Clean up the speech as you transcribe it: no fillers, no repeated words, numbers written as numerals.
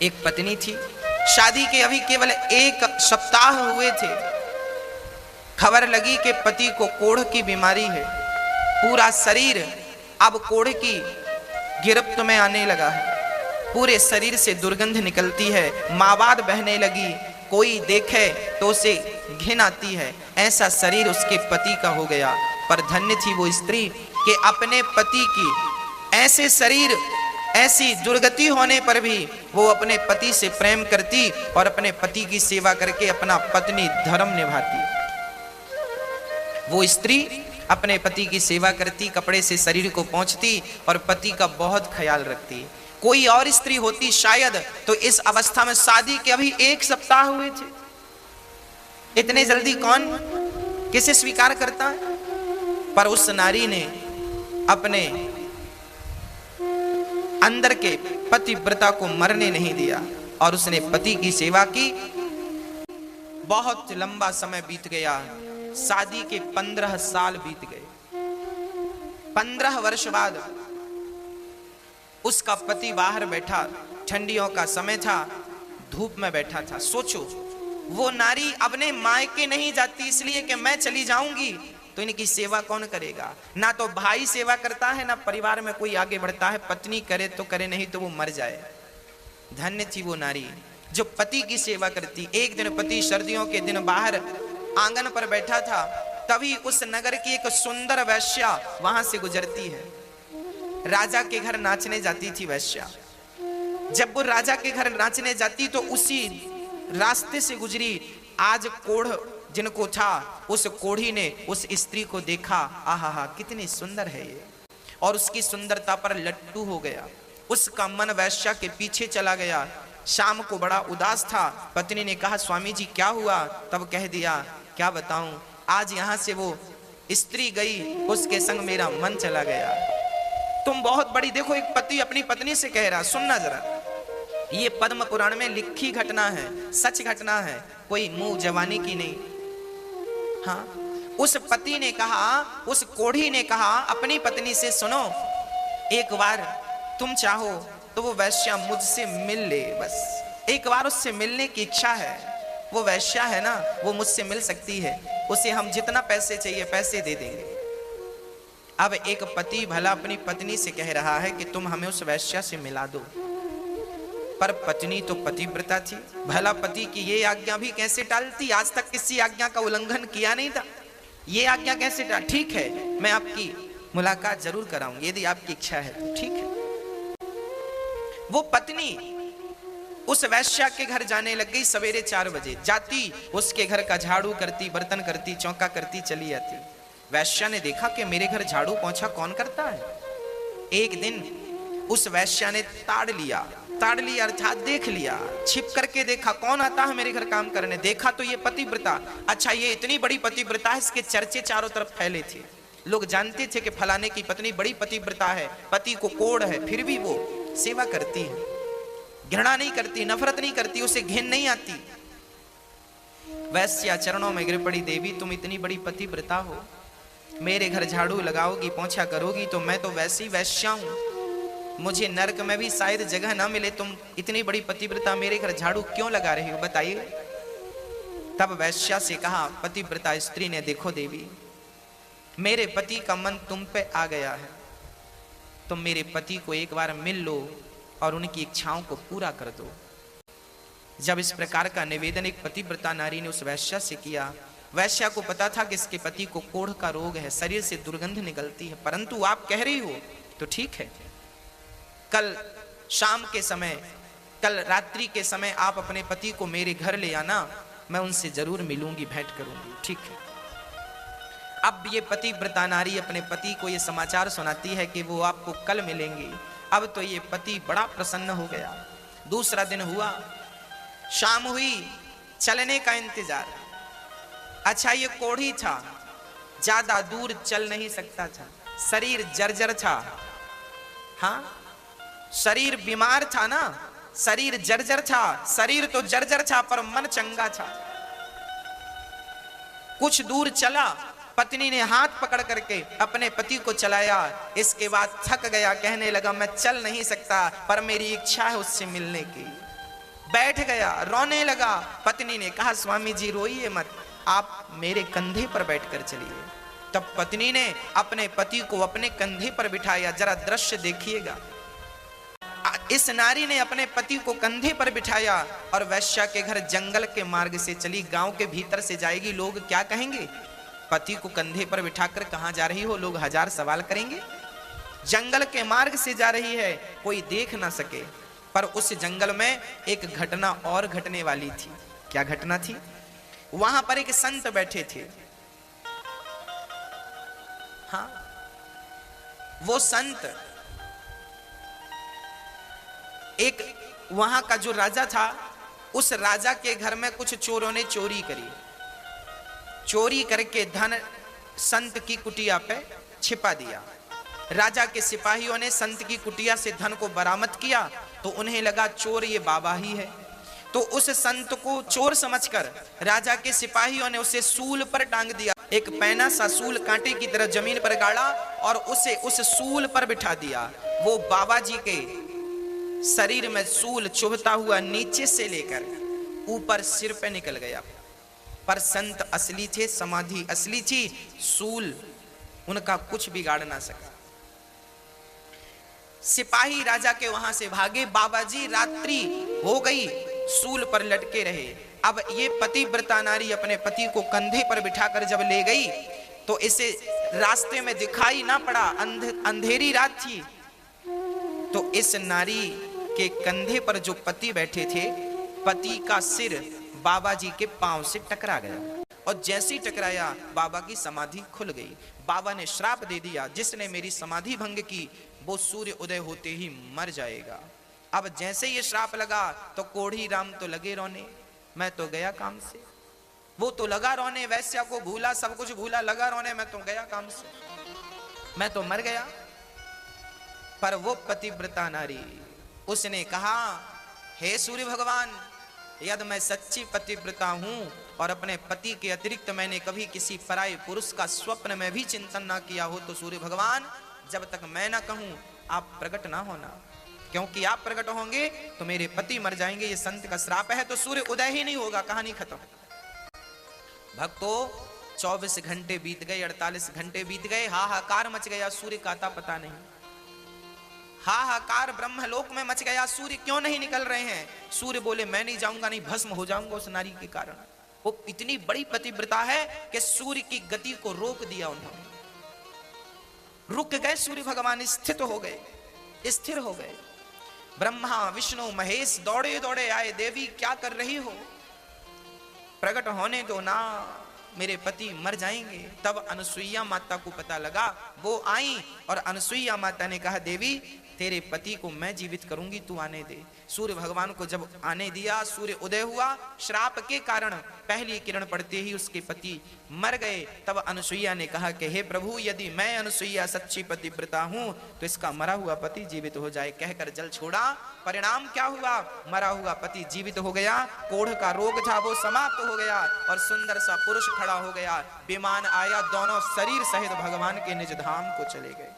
एक पत्नी थी, शादी के अभी केवल 1 सप्ताह हुए थे। खबर लगी कि पति को कोढ़ की बीमारी है, पूरा शरीर अब कोढ़ की गिरफ्त में आने लगा है, पूरे शरीर से दुर्गंध निकलती है, मावाद बहने लगी, कोई देखे तो उसे घिन आती है। ऐसा शरीर उसके पति का हो गया। पर धन्य थी वो स्त्री कि अपने पति की ऐसे शरीर, ऐसी दुर्गति होने पर भी वो अपने पति से प्रेम करती और अपने पति की सेवा करके अपना पत्नी धर्म निभाती। वो स्त्री अपने पति की सेवा करती, कपड़े से शरीर को पोंछती और पति का बहुत ख्याल रखती। कोई और स्त्री होती शायद तो इस अवस्था में, शादी के अभी 1 सप्ताह हुए थे, इतने जल्दी कौन किसे स्वीकार करता है? पर उस नारी ने अपने अंदर के पतिव्रता को मरने नहीं दिया और उसने पति की सेवा की। बहुत लंबा समय बीत गया, शादी के 15 साल बीत गए। 15 वर्ष बाद उसका पति बाहर बैठा, ठंडियों का समय था, धूप में बैठा था। सोचो, वो नारी अपने मायके नहीं जाती इसलिए कि मैं चली जाऊंगी तो इनकी सेवा कौन करेगा। ना तो भाई सेवा करता है, ना परिवार में कोई आगे बढ़ता है। पत्नी करे तो करे, नहीं तो वो मर जाए। धन्य थी वो नारी जो पति की सेवा करती। एक दिन पति सर्दियों के दिन बाहर आंगन पर बैठा था, तभी उस नगर की एक सुंदर वैश्या वहां से गुजरती है। राजा के घर नाचने जाती थी वैश्या। जब वो राजा के घर नाचने जाती तो उसी रास्ते से गुजरी। आज कोढ़ जिनको था, उस कोढ़ी ने उस स्त्री को देखा, आहा कितनी सुंदर है ये, और उसकी सुंदरता पर लट्टू हो गया। उसका मन वैश्या के पीछे चला गया। शाम को बड़ा उदास था। पत्नी ने कहा, स्वामी जी क्या हुआ? तब कह दिया, क्या बताऊं, आज यहां से वो स्त्री गई, उसके संग मेरा मन चला गया। तुम बहुत बड़ी, देखो एक पति अपनी पत्नी से कह रहा, सुनना जरा, ये पद्म पुराण में लिखी घटना है, सच घटना है, कोई मुंह जवानी की नहीं। हाँ, उस पति ने कहा, उस कोढ़ी ने कहा अपनी पत्नी से, सुनो, एक बार तुम चाहो तो वो वैश्या मुझसे मिल ले, बस एक बार उससे मिलने की इच्छा है। वो वैश्या है ना, वो मुझसे मिल सकती है, उसे हम जितना पैसे चाहिए पैसे दे देंगे। अब एक पति भला अपनी पत्नी से कह रहा है कि तुम हमें उस वैश्या से मिला दो, पर पत्नी तो पतिव्रता थी, भला पति की ये आज्ञा भी कैसे टालती? आज तक किसी आज्ञा का उल्लंघन किया नहीं था, ये आज्ञा कैसे टाल? ठीक है, मैं आपकी मुलाकात जरूर कराऊंगी, यदि आपकी इच्छा है तो ठीक है। वो पत्नी उस वैश्या के घर जाने लग गई। सवेरे 4 बजे जाती, उसके घर का झाड़ू करती, बर्तन करती, चौका करती, चली आती। वैश्या ने देखा कि मेरे घर झाड़ू पोंछा कौन करता है। एक दिन उस वैश्या ने ताड़ लिया अर्थात देख लिया, छिप करके देखा कौन आता है मेरे घर काम करने। देखा तो ये पतिव्रता। अच्छा, ये इतनी बड़ी पतिव्रता है, इसके चर्चे चारों तरफ फैले थे। लोग जानते थे कि फलाने की पत्नी बड़ी पतिव्रता है, पति को कोढ़ है, फिर भी वो सेवा करती है, घृणा नहीं करती, नफरत नहीं करती, उसे घिन नहीं आती। वैश्या चरणों में गिर पड़ी, देवी तुम इतनी बड़ी पतिव्रता हो, मेरे घर झाड़ू लगाओगी, पोंछा करोगी, तो मैं तो वैसी वैश्या हूं, मुझे नरक में भी शायद जगह ना मिले, तुम इतनी बड़ी पतिव्रता मेरे घर झाड़ू क्यों लगा रही हो, बताइए। तब वैश्या से कहा पतिव्रता स्त्री ने, देखो देवी, मेरे पति का मन तुम पे आ गया है, तुम मेरे पति को एक बार मिल लो और उनकी इच्छाओं को पूरा कर दो। जब इस प्रकार का निवेदन एक पतिव्रता नारी ने उस वैश्या से किया, वैश्या को पता था कि इसके पति को कोढ़ का रोग है, शरीर से दुर्गंध निकलती है, परंतु आप कह रही हो तो ठीक है, कल शाम के समय, कल रात्रि के समय आप अपने पति को मेरे घर ले आना, मैं उनसे जरूर मिलूंगी, भेंट करूंगी, ठीक है। अब ये पतिव्रता नारी अपने पति को ये समाचार सुनाती है कि वो आपको कल मिलेंगी। अब तो ये पति बड़ा प्रसन्न हो गया। दूसरा दिन हुआ, शाम हुई, चलने का इंतजार। अच्छा, ये कोढ़ी था, ज्यादा दूर चल नहीं सकता था, शरीर जर्जर था। हाँ, शरीर बीमार था ना, शरीर जर्जर था, शरीर तो जर्जर था पर मन चंगा था। कुछ दूर चला, पत्नी ने हाथ पकड़ करके अपने पति को चलाया। इसके बाद थक गया, कहने लगा मैं चल नहीं सकता, पर मेरी इच्छा है उससे मिलने की। बैठ गया, रोने लगा। पत्नी ने कहा स्वामी जी रोइए मत, आप मेरे कंधे पर बैठकर चलिए। तब पत्नी ने अपने पति को अपने कंधे पर बिठाया। जरा दृश्य देखिएगा, इस नारी ने अपने पति को कंधे पर बिठाया और वैश्या के घर जंगल के मार्ग से चली, गांव के भीतर से जाएगी। लोग क्या कहेंगे, पति को कंधे पर बिठाकर कहां जा रही हो, लोग हजार सवाल करेंगे। जंगल के मार्ग से जा रही है, कोई देख ना सके। पर उस जंगल में एक घटना और घटने वाली थी। क्या घटना थी? वहां पर एक संत बैठे थे। हाँ, वो संत, एक वहां का जो राजा था, उस राजा के घर में कुछ चोरों ने चोरी करी। चोरी करके धन संत की कुटिया पे छिपा दिया। राजा के सिपाहियों ने संत की कुटिया से धन को बरामद किया तो उन्हें लगा चोर ये बाबा ही है। तो उस संत को चोर समझकर राजा के सिपाहियों ने उसे सूल पर टांग दिया। एक पैना सा सूल कांटे की तरह जमीन पर गाड़ा और उसे उस सूल पर बिठा दिया। वो बाबा जी के शरीर में सूल चुभता हुआ नीचे से लेकर ऊपर सिर पे निकल गया। पर संत असली थे, समाधि असली थी, सूल उनका कुछ बिगाड़ ना सका। सिपाही राजा के वहां से भागे। बाबा जी रात्रि हो गई, सूल पर लटके रहे। अब ये पतिव्रता नारी अपने पति को कंधे पर बिठाकर जब ले गई तो इसे रास्ते में दिखाई ना पड़ा, अंधेरी रात थी। तो इस नारी के कंधे पर जो पति बैठे थे, पति का सिर बाबा जी के पांव से टकरा गया और जैसे ही टकराया बाबा की समाधि खुल गई। बाबा ने श्राप दे दिया, जिसने मेरी समाधि भंग की वो सूर्य उदय होते ही मर जाएगा। अब जैसे ये श्राप लगा तो कोढ़ी राम तो लगे रोने, मैं तो गया काम से। वो तो लगा रोने, वैश्या को भूला, सब कुछ भूला, लगा रोने, मैं तो गया काम से, मैं तो मर गया। पर वो पतिव्रता नारी, उसने कहा हे सूर्य भगवान, यदि मैं सच्ची पतिव्रता हूं और अपने पति के अतिरिक्त मैंने कभी किसी पराये पुरुष का स्वप्न में भी चिंतन ना किया हो तो सूर्य भगवान, जब तक मैं ना कहूं आप प्रकट ना होना, क्योंकि आप प्रकट होंगे तो मेरे पति मर जाएंगे। ये संत का श्राप है। तो सूर्य उदय ही नहीं होगा, कहानी खत्म। भक्तों 24 घंटे बीत गए, 48 घंटे बीत गए, हाहाकार मच गया, सूर्य का आता पता नहीं। हाहाकार ब्रह्मलोक में मच गया, सूर्य क्यों नहीं निकल रहे हैं। सूर्य बोले मैं नहीं जाऊंगा, नहीं भस्म हो जाऊंगा उस नारी के कारण। वो इतनी बड़ी पतिव्रता है कि सूर्य की गति को रोक दिया उन्होंने। रुक गए सूर्य भगवान, स्थित हो गए, स्थिर हो गए। ब्रह्मा विष्णु महेश दौड़े दौड़े आए, देवी क्या कर रही हो, प्रकट होने दो ना, मेरे पति मर जाएंगे। तब अनुसुईया माता को पता लगा, वो आई और अनुसुईया माता ने कहा देवी तेरे पति को मैं जीवित करूंगी, तू आने दे। सूर्य भगवान को जब आने दिया, सूर्य उदय हुआ, श्राप के कारण पहली किरण पड़ते ही उसके पति मर गए। तब अनुसुईया ने कहा कि हे प्रभु, यदि मैं अनुसुईया सच्ची पतिव्रता हूं तो इसका मरा हुआ पति जीवित हो जाए। कहकर जल छोड़ा। परिणाम क्या हुआ, मरा हुआ पति जीवित हो गया, कोढ़ का रोग था वो समाप्त हो गया और सुंदर सा पुरुष खड़ा हो गया। विमान आया, दोनों शरीर सहित भगवान के निज धाम को चले गए।